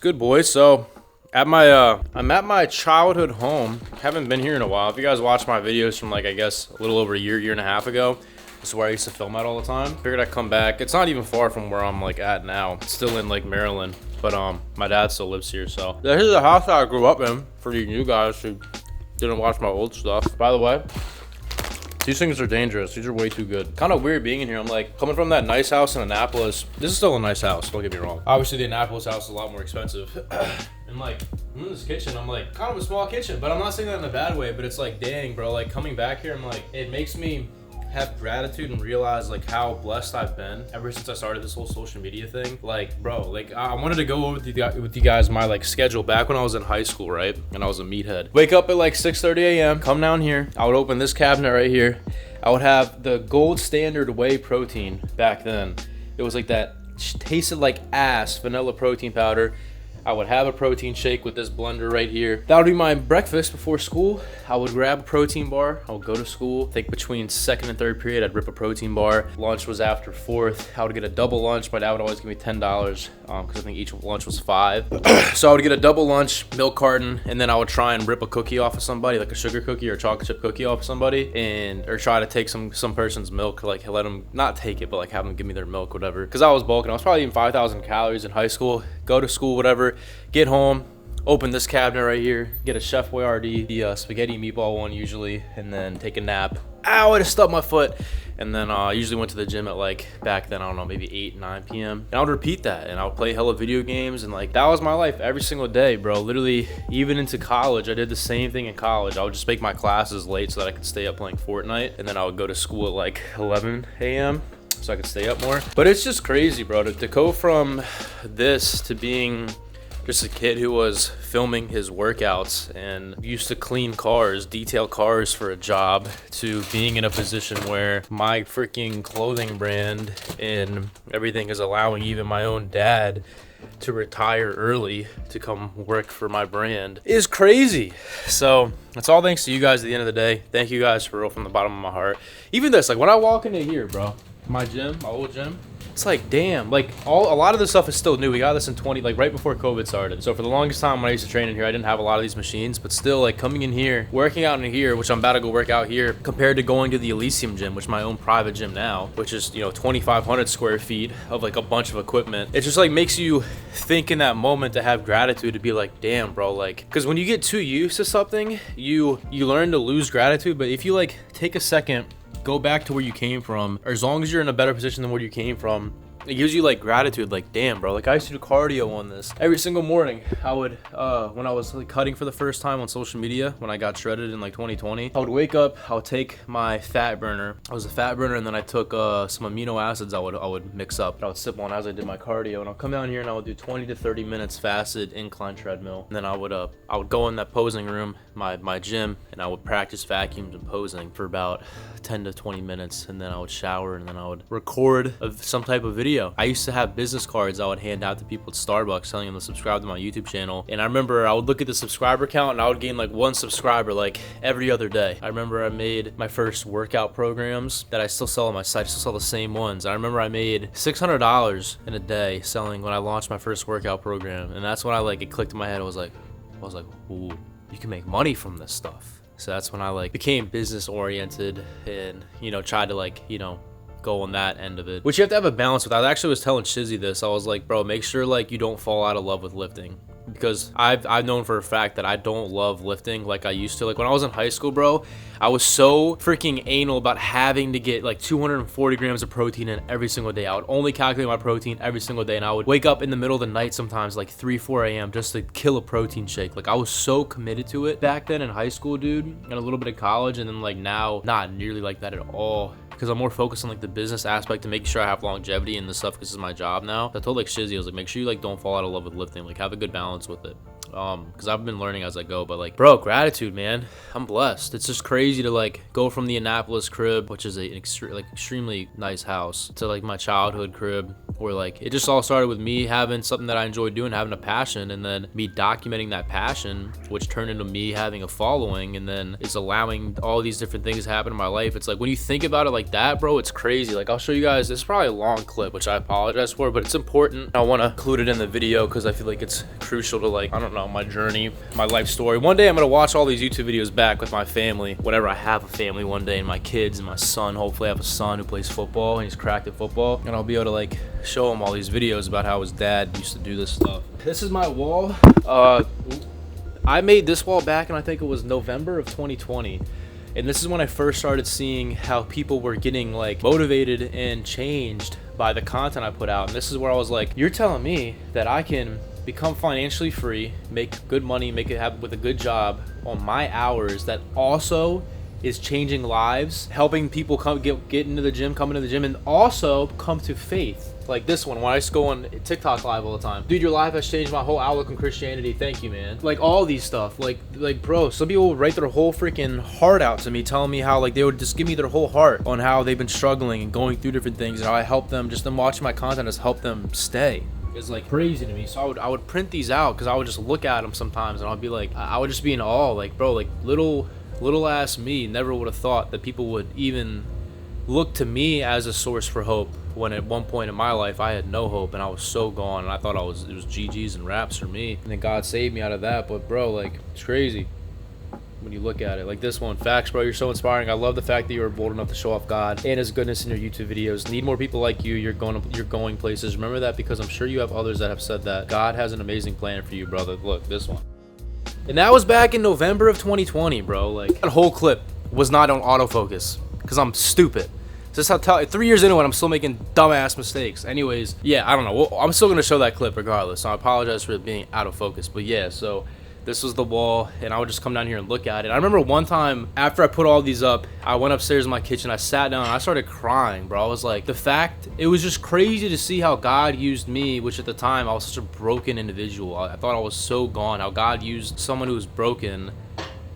Good, boys. So I'm at my childhood home. Haven't been here in a while. If you guys watch my videos from like, I guess a little over a year and a half ago, this is where I used to film at all the time. Figured I'd come back. It's not even far from where I'm like at now. It's still in like Maryland, but my dad still lives here. So this is the house that I grew up in for you guys who didn't watch my old stuff. By the way, these things are dangerous. These are way too good. Kind of weird being in here. I'm like, coming from that nice house in Annapolis. This is still a nice house, don't get me wrong. Obviously, the Annapolis house is a lot more expensive. And like, I'm in this kitchen. I'm like, kind of a small kitchen, but I'm not saying that in a bad way, but it's like, dang, bro. Like, coming back here, I'm like, it makes me have gratitude and realize like how blessed I've been ever since I started this whole social media thing. Like, bro, like I wanted to go over with you guys my like schedule back when I was in high school, right? And I was a meathead. Wake up at like 6:30 a.m. Come down here. I would open this cabinet right here. I would have the gold standard whey protein back then. It was like that tasted like ass vanilla protein powder. I would have a protein shake with this blender right here. That would be my breakfast before school. I would grab a protein bar. I would go to school. I think between second and third period, I'd rip a protein bar. Lunch was after fourth. I would get a double lunch. My dad would always give me $10 because I think each lunch was $5. So I would get a double lunch, milk carton, and then I would try and rip a cookie off of somebody, like a sugar cookie or a chocolate chip cookie off of somebody, or try to take some person's milk, like let them not take it, but like have them give me their milk, whatever. Because I was bulking. I was probably eating 5,000 calories in high school. Go to school, whatever. Get home, open this cabinet right here, get a Chef Boyardee, the spaghetti meatball one usually, and then take a nap. Ow, I just stubbed my foot. And then I usually went to the gym at like, back then, I don't know, maybe 8, 9 p.m. And I would repeat that, and I would play hella video games, and like, that was my life every single day, bro. Literally, even into college, I did the same thing in college. I would just make my classes late so that I could stay up playing Fortnite, and then I would go to school at like 11 a.m. so I could stay up more. But it's just crazy, bro, to go from this to being just a kid who was filming his workouts and used to clean cars, detail cars for a job, to being in a position where my freaking clothing brand and everything is allowing even my own dad to retire early to come work for my brand is crazy. So it's all thanks to you guys at the end of the day. Thank you guys for real from the bottom of my heart. Even this, like when I walk into here, bro, my gym, my old gym, it's like, damn, like a lot of this stuff is still new. We got this in like right before COVID started. So for the longest time when I used to train in here, I didn't have a lot of these machines, but still like coming in here, working out in here, which I'm about to go work out here, compared to going to the Elysium gym, which is my own private gym now, which is, 2,500 square feet of like a bunch of equipment. It just like makes you think in that moment to have gratitude, to be like, damn, bro, like, because when you get too used to something, you learn to lose gratitude. But if you like take a second, go back to where you came from, or as long as you're in a better position than where you came from, it gives you like gratitude. Like, damn, bro, like I used to do cardio on this every single morning. I would when I was like cutting for the first time on social media, when I got shredded in like 2020, I would wake up, I would take my fat burner. I was a fat burner, and then I took some amino acids I would mix up, and I would sip on as I did my cardio. And I'll come down here and I would do 20 to 30 minutes fasted incline treadmill, and then I would go in that posing room, my gym, and I would practice vacuums and posing for about 10 to 20 minutes, and then I would shower, and then I would record some type of video. I used to have business cards I would hand out to people at Starbucks telling them to subscribe to my YouTube channel. And I remember I would look at the subscriber count, and I would gain like 1 subscriber like every other day. I remember I made my first workout programs that I still sell on my site. I still sell the same ones. I remember I made $600 in a day selling when I launched my first workout program. And that's when it clicked in my head. I was like, ooh, you can make money from this stuff. So that's when I like became business oriented and, tried to go on that end of it, which you have to have a balance with. I actually was telling Shizzy this. I was like, bro, make sure like you don't fall out of love with lifting, because I've known for a fact that I don't love lifting like I used to. Like when I was in high school, bro, I was so freaking anal about having to get like 240 grams of protein in every single day. I would only calculate my protein every single day, and I would wake up in the middle of the night sometimes like 3, 4 a.m. just to kill a protein shake. Like I was so committed to it back then in high school, dude, and a little bit of college, and then like now, not nearly like that at all, because I'm more focused on like the business aspect and making sure I have longevity in this stuff, because this is my job now. I told like Shizzy, I was like, make sure you like don't fall out of love with lifting, like have a good balance with it. because I've been learning as I go. But like, bro, gratitude, man. I'm blessed. It's just crazy to like go from the Annapolis crib, which is a extremely nice house, to like my childhood crib, where like it just all started with me having something that I enjoyed doing, having a passion, and then me documenting that passion, which turned into me having a following, and then it's allowing all these different things to happen in my life. It's like when you think about it like that, bro, it's crazy. Like I'll show you guys, this is probably a long clip, which I apologize for, but it's important. I want to include it in the video because I feel like it's crucial to like, I don't know, my journey, my life story. One day I'm gonna watch all these YouTube videos back with my family, whenever I have a family one day, and my kids and my son. Hopefully I have a son who plays football and he's cracked at football, and I'll be able to like show him all these videos about how his dad used to do this stuff. This is my wall. I made this wall back in, I think it was November of 2020. And this is when I first started seeing how people were getting like motivated and changed by the content I put out. And this is where I was like, you're telling me that I can become financially free, make good money, make it happen with a good job on my hours, that also is changing lives, helping people come get into the gym, come into the gym, and also come to faith. Like this one, when I just go on TikTok live all the time. Dude, your life has changed my whole outlook on Christianity. Thank you, man. Like all these stuff. Like bro, some people would write their whole freaking heart out to me, telling me how like they would just give me their whole heart on how they've been struggling and going through different things, and how I help them. Just them watching my content has helped them stay. It's like crazy to me. So I would print these out because I would just look at them sometimes and I'd be like, I would just be in awe. Like, bro, like little ass me never would have thought that people would even look to me as a source for hope, when at one point in my life I had no hope and I was so gone, and I thought it was GG's and raps for me, and then God saved me out of that. But bro, like it's crazy when you look at it. Like this one, facts, bro, you're so inspiring. I love the fact that you were bold enough to show off God and his goodness in your YouTube videos. Need more people like you. You're going places. Remember that, because I'm sure you have others that have said that. God has an amazing plan for you, brother. Look, this one. And that was back in November of 2020, bro. Like that whole clip was not on autofocus because I'm stupid. Just how 3 years into it, I'm still making dumbass mistakes. Anyways, yeah, I don't know. Well, I'm still gonna show that clip regardless. So I apologize for it being out of focus. But yeah, so this was the wall, and I would just come down here and look at it. I remember one time after I put all these up, I went upstairs in my kitchen, I sat down, and I started crying, bro. I was like, it was just crazy to see how God used me, which at the time I was such a broken individual. I thought I was so gone. How God used someone who was broken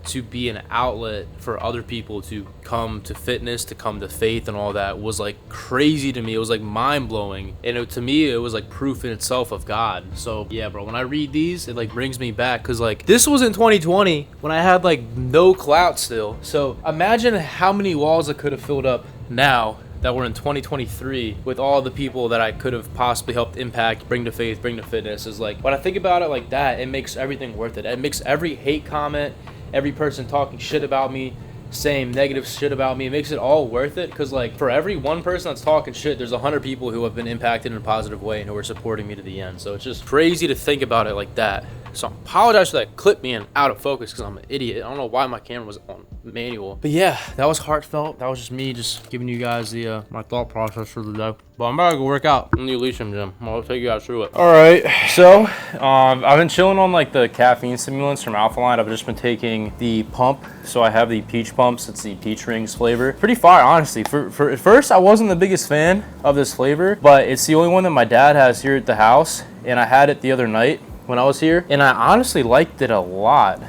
to be an outlet for other people to come to fitness, to come to faith, and all that was like crazy to me. It was like mind-blowing, and to me it was like proof in itself of God. So yeah, bro, when I read these, it like brings me back, because like this was in 2020 when I had like no clout still. So imagine how many walls I could have filled up now that we're in 2023 with all the people that I could have possibly helped impact, bring to faith, bring to fitness. Is like, when I think about it like that, it makes everything worth it. It makes every hate comment, every person talking shit about me, saying negative shit about me, it makes it all worth it. Because like for every one person that's talking shit, there's 100 people who have been impacted in a positive way and who are supporting me to the end. So it's just crazy to think about it like that. So I apologize for that clip being out of focus because I'm an idiot. I don't know why my camera was on manual. But yeah, that was heartfelt. That was just me just giving you guys the my thought process for the day. But I'm about to go work out in the Elysium gym. I'll take you guys through it. All right, so I've been chilling on like the caffeine stimulants from Alphaline. I've just been taking the pump. So I have the peach pumps. It's the peach rings flavor. Pretty fire, honestly. For at first, I wasn't the biggest fan of this flavor, but it's the only one that my dad has here at the house, and I had it the other night when I was here, and I honestly liked it a lot.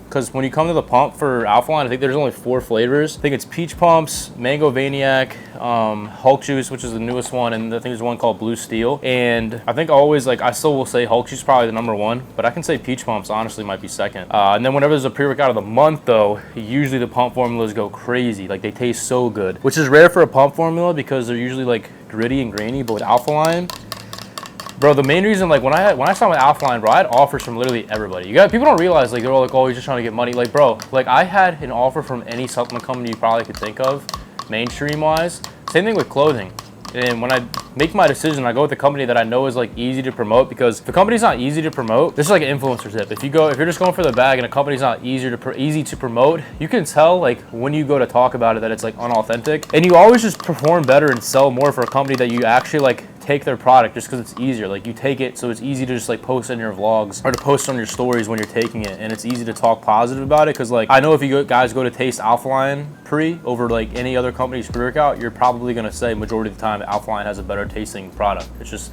Because when you come to the pump for Alphaline, I think there's only 4 flavors. I think it's Peach Pumps, Mango Vaniac, Hulk Juice, which is the newest one, and I think there's one called Blue Steel. And I think always, like, I still will say Hulk Juice is probably the #1, but I can say Peach Pumps honestly might be second. And then whenever there's a pre-workout of the month, though, usually the pump formulas go crazy. Like, they taste so good, which is rare for a pump formula because they're usually, like, gritty and grainy. But with Alphaline, bro, the main reason, like, when I signed with Alphaline, bro, I had offers from literally everybody. People don't realize, like, they're all like, oh, he's just trying to get money. Like, bro, like, I had an offer from any supplement company you probably could think of, mainstream-wise. Same thing with clothing. And when I make my decision, I go with the company that I know is, like, easy to promote, because if the company's not easy to promote, this is like an influencer tip. If you're just going for the bag and a company's not easy to promote, you can tell, like, when you go to talk about it, that it's, like, unauthentic. And you always just perform better and sell more for a company that you actually, like, take their product, just because it's easier. Like, you take it so it's easy to just like post in your vlogs or to post on your stories when you're taking it, and it's easy to talk positive about it. Because like, I know if you guys go to taste Alphaline pre over like any other company's pre-workout, you're probably going to say majority of the time Alphaline has a better tasting product. It's just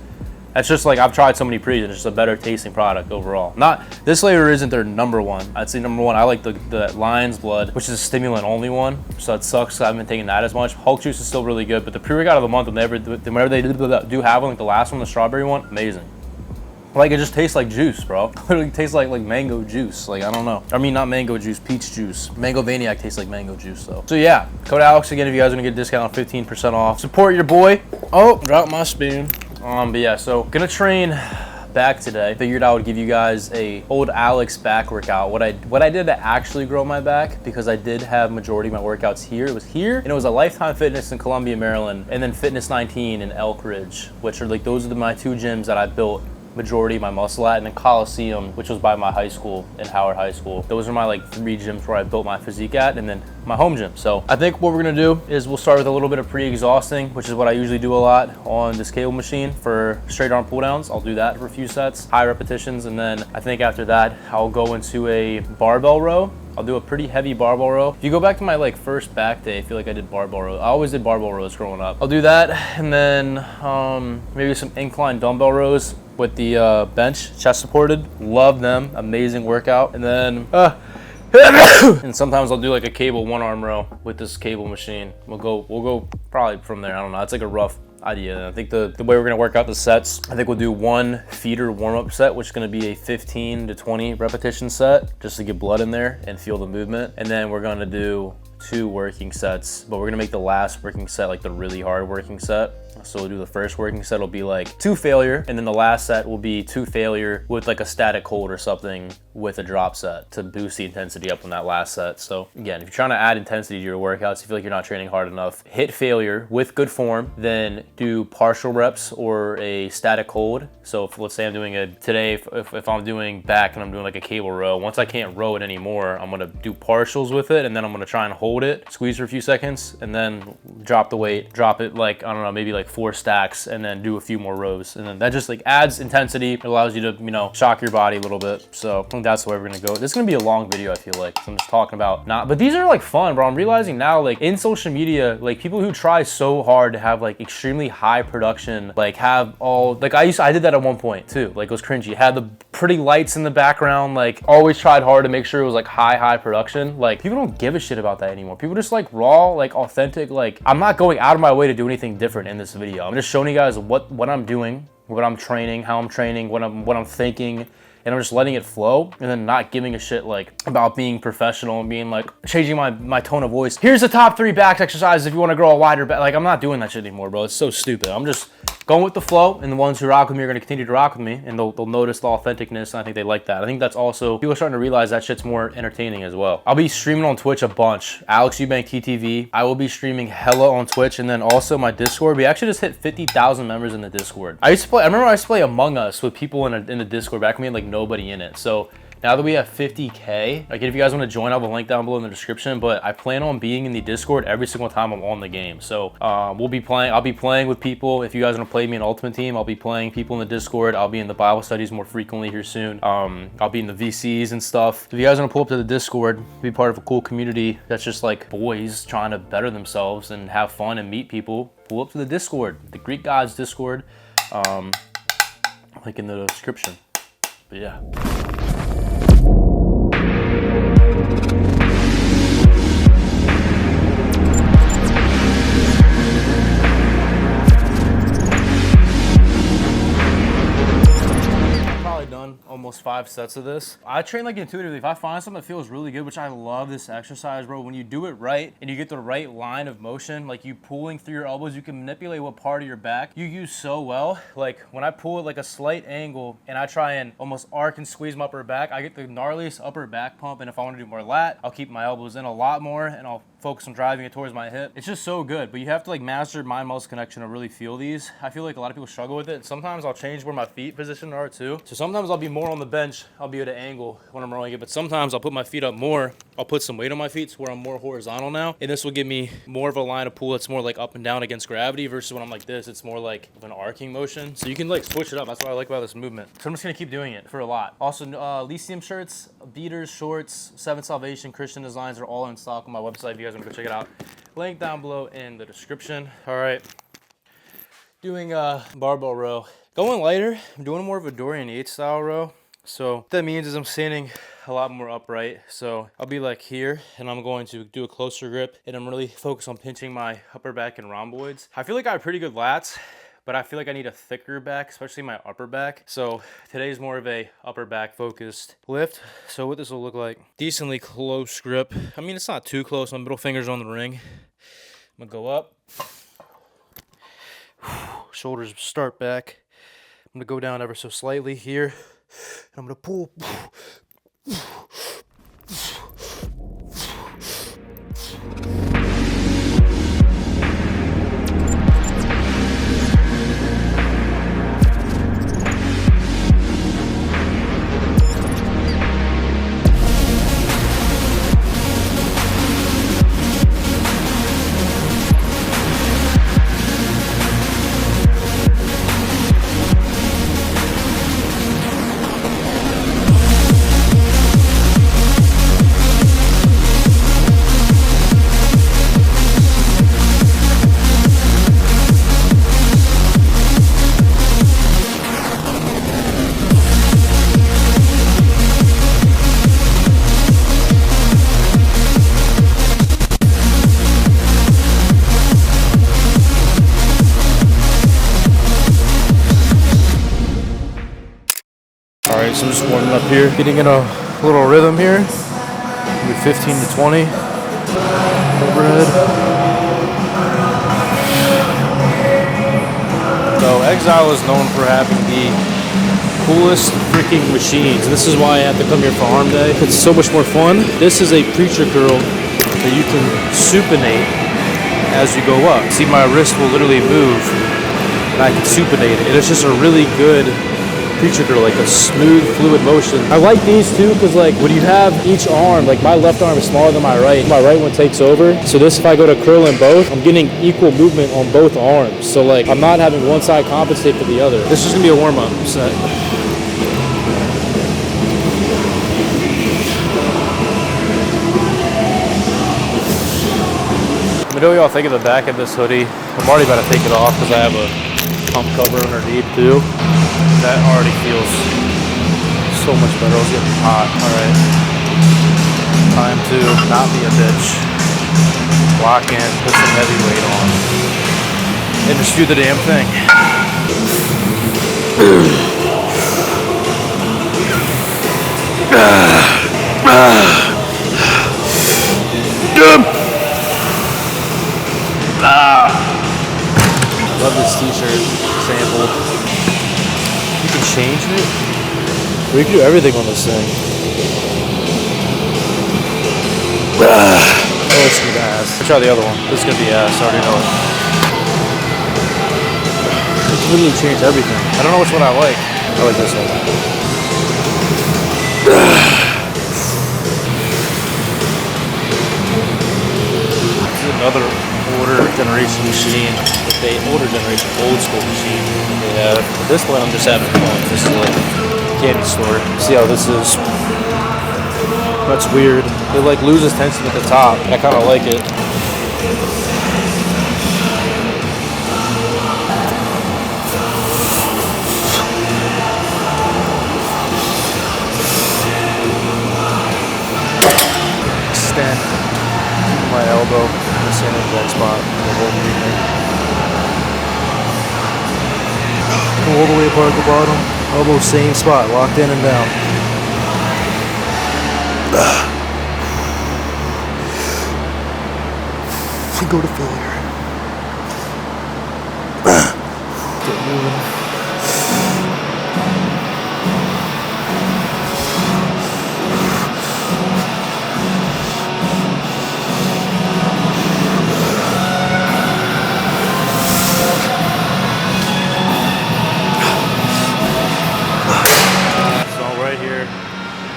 That's just like, I've tried so many pre's, and it's just a better tasting product overall. Not, this flavor isn't their #1. I'd say #1, I like the Lion's Blood, which is a stimulant only one. So it sucks, I haven't been taking that as much. Hulk Juice is still really good, but the pre-workout of the month, whenever they do have one, like the last one, the strawberry one, amazing. Like, it just tastes like juice, bro. It literally tastes like mango juice. Like, I don't know. I mean, not mango juice, peach juice. Mango Vaniac tastes like mango juice, though. So yeah, code Alex again if you guys want to get a discount on 15% off. Support your boy. Oh, dropped my spoon. But yeah, so gonna train back today. Figured I would give you guys a old Alex back workout. What I did to actually grow my back, because I did have majority of my workouts here. It was here, and it was a Lifetime Fitness in Columbia, Maryland, and then Fitness 19 in Elk Ridge, which are like, those are my 2 gyms that I built majority of my muscle at, and then Coliseum, which was by my high school in Howard High School. Those are my like 3 gyms where I built my physique at, and then my home gym. So I think what we're gonna do is we'll start with a little bit of pre-exhausting, which is what I usually do a lot on this cable machine for straight arm pull downs. I'll do that for a few sets, high repetitions, and then I think after that I'll go into a barbell row. I'll do a pretty heavy barbell row. If you go back to my like first back day, I feel like I did barbell rows. I always did barbell rows growing up. I'll do that, and then maybe some incline dumbbell rows with the bench, chest supported. Love them, amazing workout. And then and sometimes I'll do like a cable 1-arm row with this cable machine. We'll go probably from there. I don't know. It's like a rough idea. I think the way we're gonna work out the sets, I think we'll do 1 feeder warm-up set, which is gonna be a 15 to 20 repetition set, just to get blood in there and feel the movement. And then we're gonna do 2 working sets, but we're gonna make the last working set like the really hard working set. So we'll do the first working set will be like 2 failure, and then the last set will be 2 failure with like a static hold or something with a drop set to boost the intensity up on that last set. So again, if you're trying to add intensity to your workouts, you feel like you're not training hard enough, hit failure with good form, then do partial reps or a static hold. So if, let's say I'm doing if I'm doing back and I'm doing like a cable row, once I can't row it anymore, I'm gonna do partials with it, and then I'm gonna try and hold it, squeeze for a few seconds, and then drop the weight, drop it like, I don't know, maybe like 4 stacks, and then do a few more rows. And then that just like adds intensity. It allows you to, you know, shock your body a little bit. So I think that's the way we're gonna go. This is gonna be a long video, I feel like. I'm just talking about but these are like fun, bro. I'm realizing now, like in social media, like people who try so hard to have like extremely high production, like have all, like I did that at one point too. Like it was cringy. Had the pretty lights in the background, like always tried hard to make sure it was like high production. Like people don't give a shit about that anymore. People just like raw, like authentic, like I'm not going out of my way to do anything different in this video. I'm just showing you guys what I'm doing, what I'm training, how I'm training, what I'm thinking, and I'm just letting it flow, and then not giving a shit like about being professional and being like changing my tone of voice. Here's the top 3 back exercises if you want to grow a wider back. Like I'm not doing that shit anymore, bro. It's so stupid. I'm just going with the flow, and the ones who rock with me are going to continue to rock with me, and they'll notice the authenticness, and I think they like that. I think that's also, people are starting to realize that shit's more entertaining as well. I'll be streaming on Twitch a bunch. Alex Eubank TTV. I will be streaming hella on Twitch, and then also my Discord. We actually just hit 50,000 members in the Discord. I remember I used to play Among Us with people in the Discord back when we had like nobody in it. So now that we have 50K, like if you guys want to join, I'll have a link down below in the description, but I plan on being in the Discord every single time I'm on the game. So I'll be playing with people. If you guys want to play me in Ultimate Team, I'll be playing people in the Discord. I'll be in the Bible studies more frequently here soon. I'll be in the VCs and stuff. If you guys want to pull up to the Discord, be part of a cool community that's just like boys trying to better themselves and have fun and meet people, pull up to the Discord, the Greek Gods Discord, link in the description. But yeah. Almost 5 sets of this. I train like intuitively. If I find something that feels really good, which I love this exercise, bro, when you do it right and you get the right line of motion, like you pulling through your elbows, you can manipulate what part of your back you use so well. Like when I pull it like a slight angle and I try and almost arc and squeeze my upper back, I get the gnarliest upper back pump. And if I want to do more lat, I'll keep my elbows in a lot more and I'll focus on driving it towards my hip. It's just so good, but you have to like master mind muscle connection to really feel these. I feel like a lot of people struggle with it. Sometimes I'll change where my feet position are too. So sometimes I'll be more on the bench. I'll be at an angle when I'm rowing it, but sometimes I'll put my feet up more. I'll put some weight on my feet to where I'm more horizontal now. And this will give me more of a line of pull that's more like up and down against gravity versus when I'm like this, it's more like an arcing motion. So you can like switch it up. That's what I like about this movement. So I'm just gonna keep doing it for a lot. Also, Lyceum shirts, beaters, shorts, Seven Salvation, Christian designs are all in stock on my website if you guys wanna go check it out. Link down below in the description. All right, doing a barbell row. Going lighter, I'm doing more of a Dorian Yates style row. So what that means is I'm standing a lot more upright. So I'll be like here, and I'm going to do a closer grip, and I'm really focused on pinching my upper back and rhomboids. I feel like I have pretty good lats, but I feel like I need a thicker back, especially my upper back. So today's more of a upper back focused lift. So what this will look like, decently close grip. I mean, it's not too close, my middle finger's on the ring. I'm gonna go up, shoulders start back. I'm gonna go down ever so slightly here. And I'm gonna pull. Alright, so I'm just warming up here, getting in a little rhythm here. Maybe 15 to 20. Overhead. So Exile is known for having the coolest freaking machines. This is why I have to come here for arm day. It's so much more fun. This is a preacher curl that you can supinate as you go up. See, my wrist will literally move and I can supinate it. And it's just a really good preacher curl, like a smooth, fluid motion. I like these too because like when you have each arm, like my left arm is smaller than my right one takes over. So this, if I go to curl in both, I'm getting equal movement on both arms. So like I'm not having one side compensate for the other. This is gonna be a warm-up set. Let me know what y'all think of the back of this hoodie. I'm already about to take it off because I have a pump cover underneath too. That already feels so much better. It's getting hot. Alright. Time to not be a bitch. Lock in, put some heavy weight on. And just do the damn thing. Love this t-shirt sample. You can change it? We can do everything on this thing. Oh, it's gonna be ass. Let's try the other one. This is gonna be ass, I already know it. You can literally change everything. I don't know which one I like. I like this one. This is another older generation machine. The older generation, old school machine that they have. But this one I'm just having fun. This is like a candy store. See how this is? That's weird. It like loses tension at the top. I kind of like it. Extend my elbow in the same exact spot. Go all the way apart at the bottom. Elbow same spot, locked in and down. Go to failure. Get moving.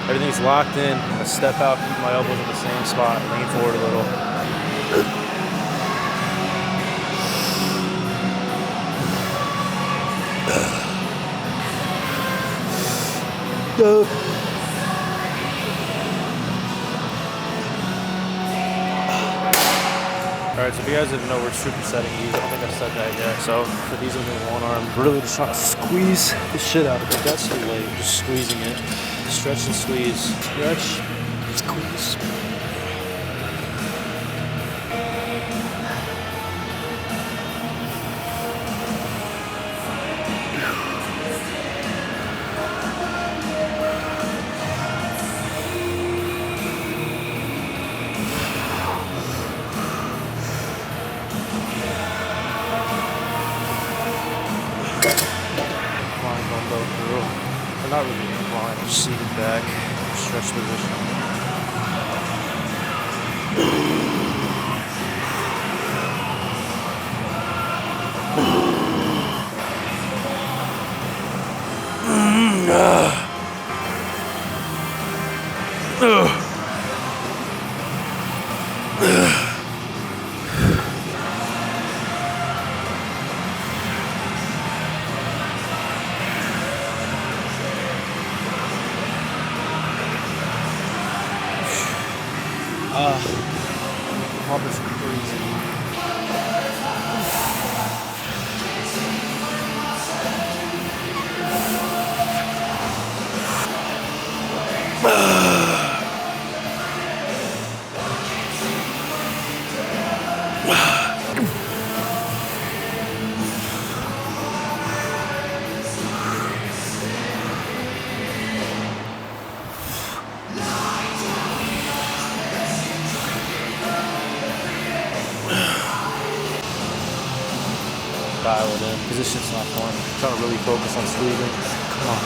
Everything's locked in. I'm gonna step out, keep my elbows in the same spot, lean forward a little. All Alright, so if you guys didn't know, we're supersetting these. I don't think I said that yet. So for these, I'm doing one arm. Really just trying to squeeze the shit out of it. That's the way. Just squeezing it. Stretch and squeeze. Stretch, squeeze. Not really inclined, just seated back, stretch position. Pump is crazy. Dial it in, because this shit's not fun. I'm trying to really focus on squeezing. Come on.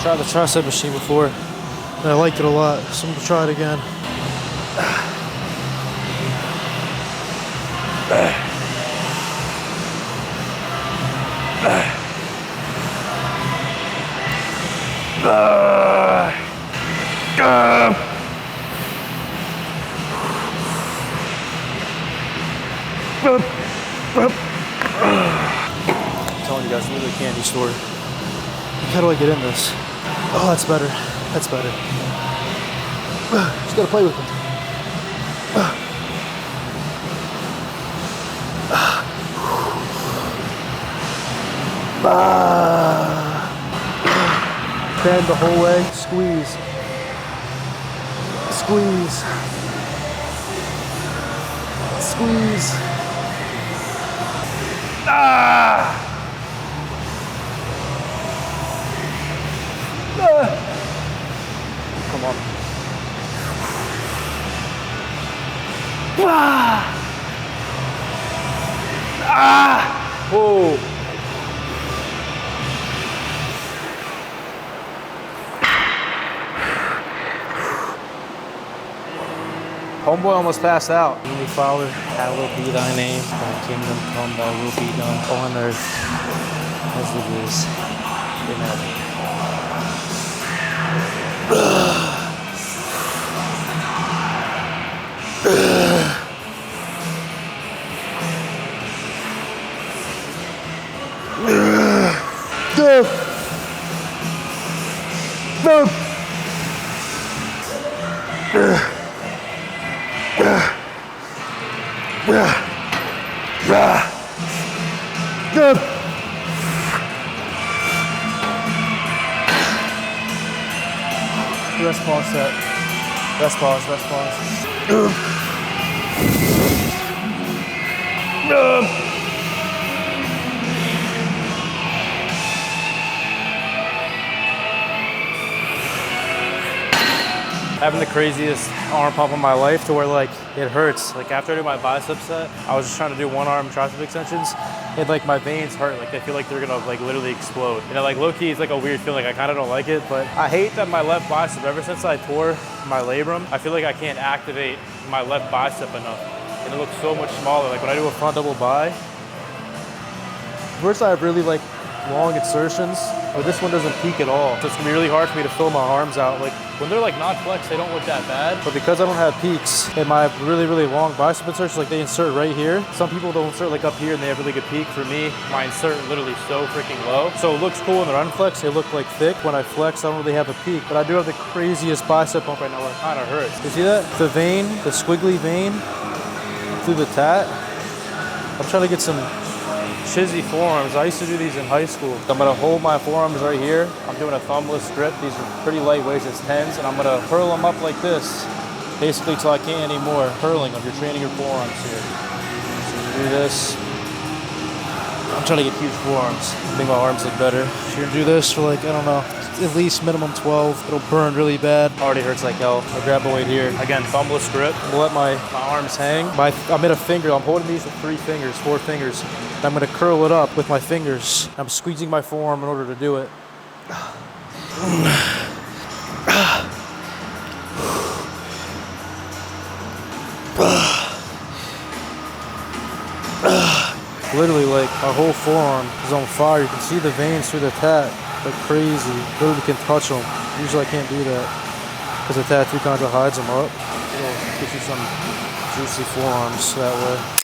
Tried the tricep machine before, and I liked it a lot, so I'm gonna try it again. I'm telling you guys, I'm in the candy store. How do I get in this? Oh, that's better. That's better. Just gotta play with it. Bend the whole way. Squeeze. Squeeze. Squeeze. Ah! Come on. Ah! Ah! Whoa. Homeboy almost passed out. Heavenly Father, hallowed be thy name. Thy kingdom come, thy will be done on earth as it is in heaven. Rest pause set. Rest pause, rest pause. having the craziest arm pump of my life to where like it hurts. Like after I do my bicep set, I was just trying to do one arm tricep extensions. It like my veins hurt, like I feel like they're gonna like literally explode. You know, like low key, it's like a weird feeling. I kind of don't like it, but I hate that my left bicep, ever since I tore my labrum, I feel like I can't activate my left bicep enough. And it looks so much smaller. Like when I do a front double bi, first I have really like long insertions, but this one doesn't peak at all. So it's gonna be really hard for me to fill my arms out. Like when they're like not flexed, they don't look that bad. But because I don't have peaks and my really, really long bicep insertions, like they insert right here. Some people don't insert like up here and they have really good peak. For me, my insert literally so freaking low. So it looks cool when they're unflexed. They look like thick. When I flex, I don't really have a peak, but I do have the craziest bicep pump right now where it kind of hurts. You see that? The vein, the squiggly vein through the tat. I'm trying to get some chizzy forearms. I used to do these in high school. I'm gonna hold my forearms right here. I'm doing a thumbless grip. These are pretty lightweight, it's 10s, and I'm gonna curl them up like this, basically till I can't anymore. Curling them, you're training your forearms here. So you do this. I'm trying to get huge forearms, make my arms look better. So you're gonna do this for like, I don't know, at least minimum 12. It'll burn really bad. Already hurts like hell. I'll grab a weight here. Again, thumbless grip. I'll let my arms hang. I'm in a finger. I'm holding these with 3 fingers, 4 fingers. And I'm gonna curl it up with my fingers. I'm squeezing my forearm in order to do it. Literally, like, my whole forearm is on fire. You can see the veins through the tat. Like crazy. Literally can touch them. Usually I can't do that because the tattoo kind of hides them up. It'll get you some juicy forearms that way.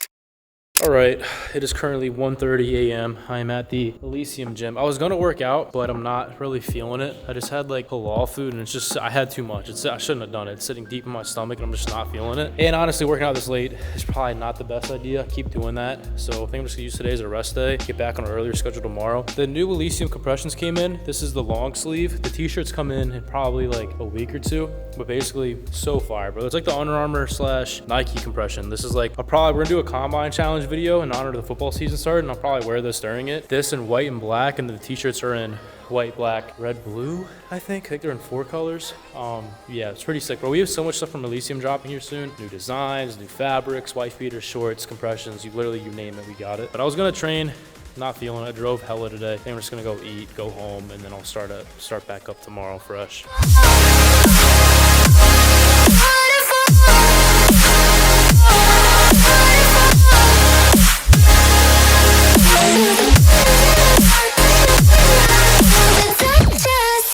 All right, it is currently 1:30 a.m. I am at the Elysium gym. I was gonna work out, but I'm not really feeling it. I just had like halal food and it's just, I had too much. I shouldn't have done it. It's sitting deep in my stomach and I'm just not feeling it. And honestly, working out this late is probably not the best idea. I keep doing that. So I think I'm just gonna use today as a rest day, get back on an earlier schedule tomorrow. The new Elysium compressions came in. This is the long sleeve. The t-shirts come in probably like a week or two, but basically so fire, bro. It's like the Under Armour / Nike compression. This is like, we're gonna do a combine challenge video in honor of the football season started, and I'll probably wear this during it. This in white and black, and the t-shirts are in white, black, red, blue, I think they're in 4 colors. Yeah, it's pretty sick, bro. We have so much stuff from Elysium dropping here soon. New designs, new fabrics, wife beaters, shorts, compressions, you name it, we got it. But I was gonna train, not feeling it. I drove hella today. I think I'm just gonna go eat, go home, and then I'll start back up tomorrow fresh.